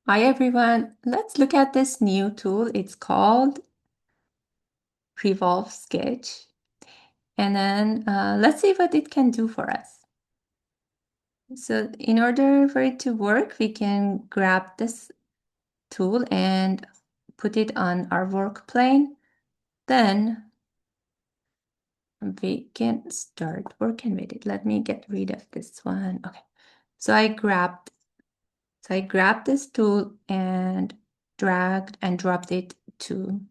Hi everyone, let's look at this new tool. It's called Revolve Sketch. And then let's see what it can do for us. So in order for it to work, we can grab this tool and put it on our work plane. Then we can start working with it. Let me get rid of this one. Okay. So I grabbed this tool and dragged and dropped it to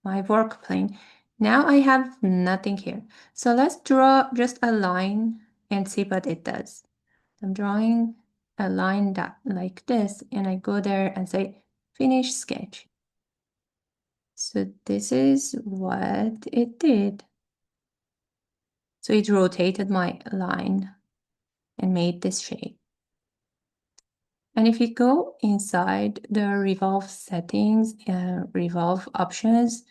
my work plane. Now I have nothing here. So let's draw just a line and see what it does. I'm drawing a line that like this, and I go there and say finish sketch. So this is what it did. So it rotated my line and made this shape. And if you go inside the Revolve settings, Revolve options,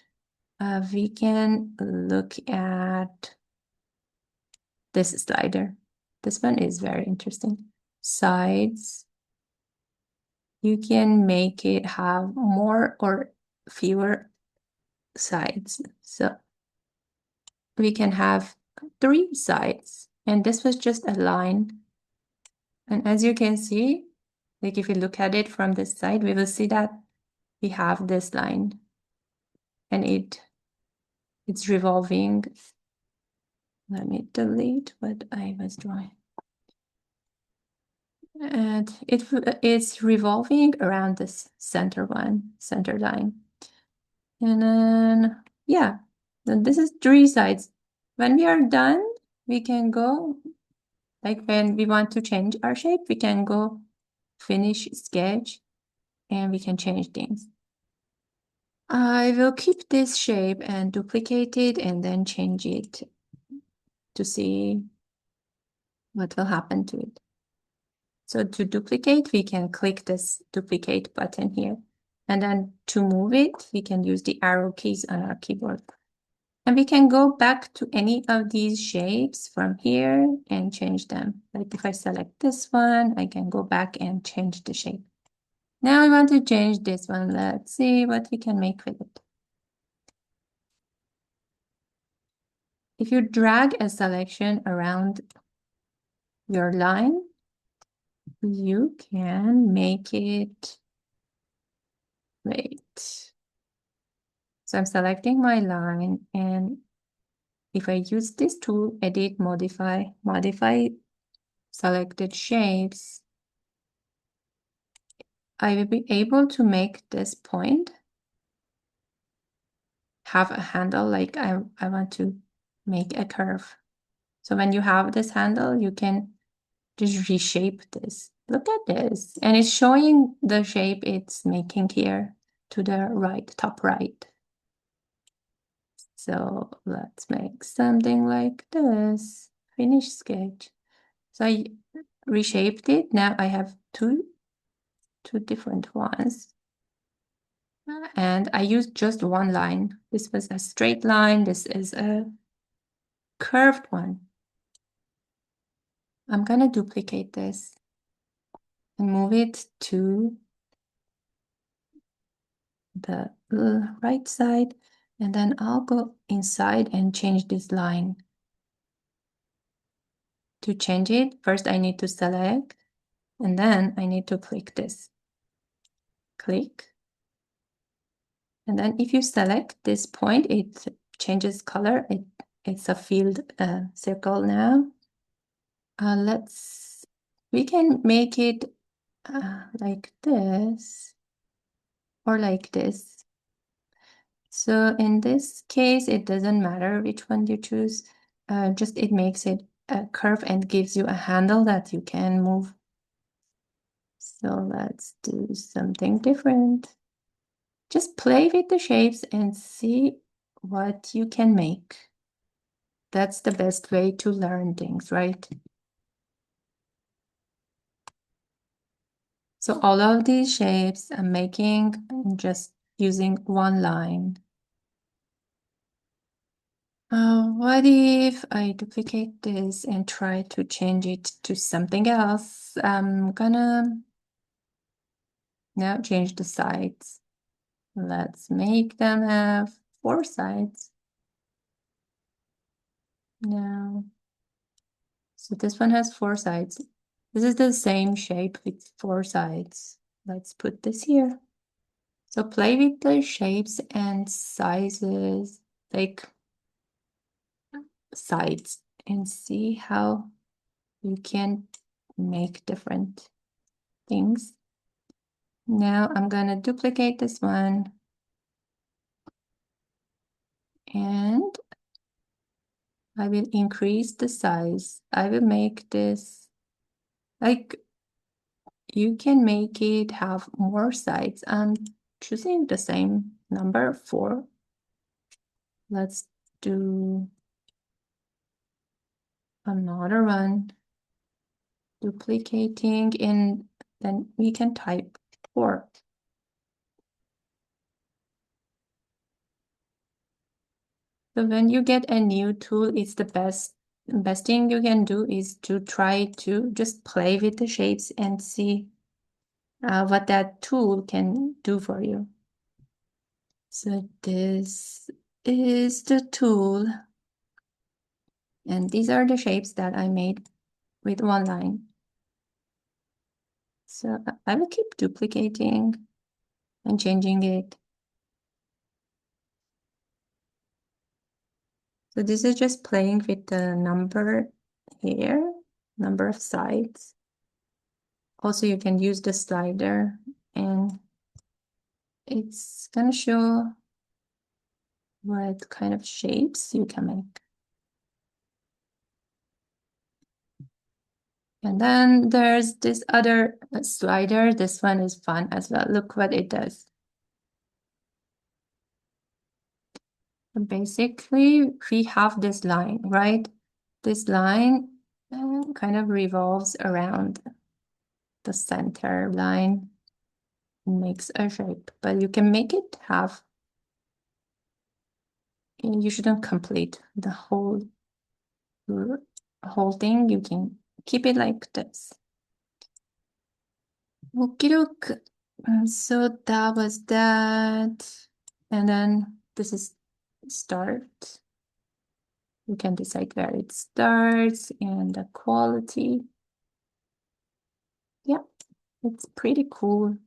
we can look at this slider. This one is very interesting. Sides. You can make it have more or fewer sides. So we can have 3 sides. And this was just a line. And as you can see, like if you look at it from this side, we will see that we have this line. And it's revolving. Let me delete what I was drawing. And it's revolving around this center line. And then, yeah, then this is 3 sides. When we are done, we can go, like when we want to change our shape, we can go finish sketch and we can change things. I will keep this shape and duplicate it and then change it to see what will happen to it. So to duplicate, we can click this duplicate button here. And then to move it, we can use the arrow keys on our keyboard. And we can go back to any of these shapes from here and change them. Like if I select this one, I can go back and change the shape. Now I want to change this one. Let's see what we can make with it. If you drag a selection around your line, you can make it, wait. So I'm selecting my line, and if I use this tool, edit, modify selected shapes, I will be able to make this point have a handle, like I want to make a curve. So when you have this handle, you can just reshape this. Look at this. And it's showing the shape it's making here to the right, top right. So let's make something like this. Finish sketch. So I reshaped it. Now I have two different ones. And I used just one line. This was a straight line. This is a curved one. I'm gonna duplicate this and move it to the right side. And then I'll go inside and change this line. To change it, first I need to select, and then I need to click this. Click. And then if you select this point, it changes color. It's a filled circle now. We can make it like this or like this. So in this case, it doesn't matter which one you choose. Just it makes it a curve and gives you a handle that you can move. So let's do something different. Just play with the shapes and see what you can make. That's the best way to learn things, right? So all of these shapes I'm making just using one line. What if I duplicate this and try to change it to something else? I'm gonna Now change the sides. Let's make them have 4 sides. Now, so this one has 4 sides. This is the same shape with 4 sides. Let's put this here. So play with the shapes and sizes, like sides, and see how you can make different things. Now I'm gonna duplicate this one and I will increase the size. I will make this, like, you can make it have more sides. I'm choosing the same number, 4. Let's do another one, duplicating, and then we can type 4. So when you get a new tool, it's the best thing you can do is to try to just play with the shapes and see what that tool can do for you. So this is the tool, and these are the shapes that I made with one line. So I will keep duplicating and changing it. So this is just playing with the number here, number of sides. Also, you can use the slider and it's gonna show what kind of shapes you can make. And then there's this other slider. This one is fun as well. Look what it does. Basically, we have this line, right? This line kind of revolves around the center line, makes a shape, but you can make it have, you shouldn't complete the whole thing. You can keep it like this. Okie doke. So that was that. And then this is start. You can decide where it starts and the quality. Yeah, it's pretty cool.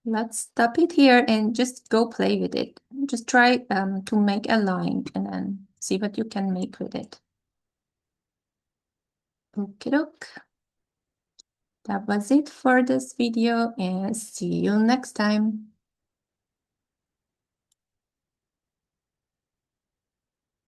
Let's stop it here and just go play with it. Just try to make a line and then see what you can make with it. Okie doke. That was it for this video and see you next time.